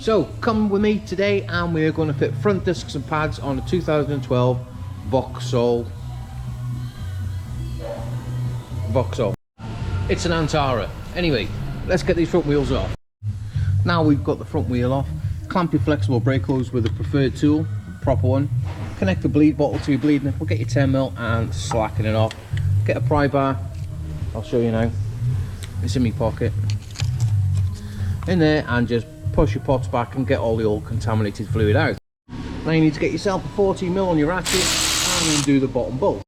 So come with me today and we're going to fit front discs and pads on a 2012 Vauxhall. It's an Antara. Anyway, let's get these front wheels off. Now we've got the front wheel off, clamp your flexible brake hose with a preferred tool, proper one. Connect the bleed bottle to your bleed nip. We'll get your 10mm and slacken it off. Get a pry bar. I'll show you now. It's in my pocket. In there, and just push your pots back and get all the old contaminated fluid out. Now you need to get yourself a 14mm on your ratchet and then do the bottom bolt.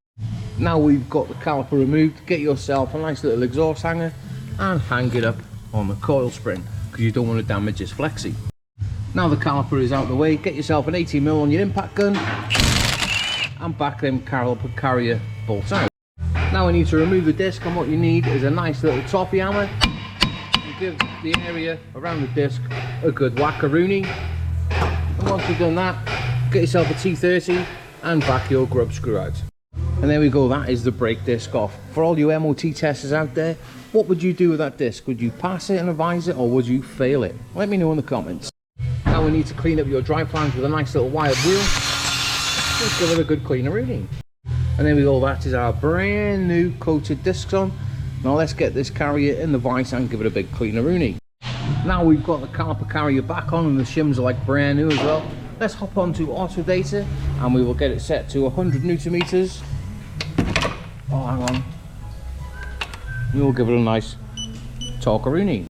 Now we've got the caliper removed, get yourself a nice little exhaust hanger and hang it up on the coil spring because you don't want to damage this flexi. Now the caliper is out of the way, get yourself an 18mm on your impact gun and back them caliper carrier bolts out. Now we need to remove the disc, and what you need is a nice little toffee hammer. Give the area around the disc a good whack-a-rooney, and once you've done that, get yourself a T30 and back your grub screw out. And there we go, that is the brake disc off. For all you MOT testers out there, what would you do with that disc? Would you pass it and advise it, or would you fail it? Let me know in the comments. Now we need to clean up your drive flange with a nice little wired wheel. Just give it a good cleaner-oonie. And there we go, that is our brand new coated discs on. Now let's get this carrier in the vise and give it a big cleaner-oonie. Now we've got the caliper carrier back on and the shims are like brand new as well. Let's hop on to auto data and we will get it set to 100 Newton meters. Oh, hang on. We'll give it a nice torque-a-rooney.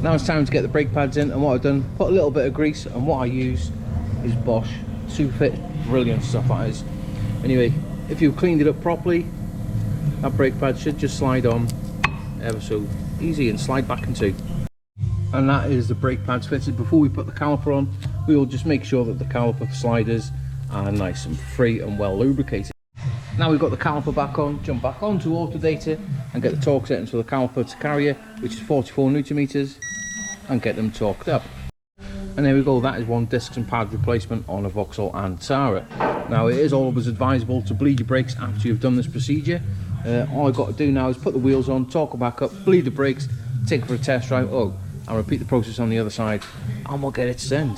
Now it's time to get the brake pads in, and what I've done, put a little bit of grease, and what I use is Bosch Superfit. Brilliant stuff that is. Anyway, if you've cleaned it up properly, that brake pad should just slide on ever so easy and slide back into. And that is the brake pads fitted. Before we put the caliper on, we will just make sure that the caliper sliders are nice and free and well lubricated. Now we've got the caliper back on, jump back onto auto data and get the torque settings for the caliper to carrier, which is 44 Newton meters, and get them torqued up. And there we go, that is one discs and pad replacement on a Vauxhall Antara. Now it is always advisable to bleed your brakes after you've done this procedure. All I've got to do now is put the wheels on, torque them back up, bleed the brakes, take it for a test drive, and repeat the process on the other side, and we'll get it sent.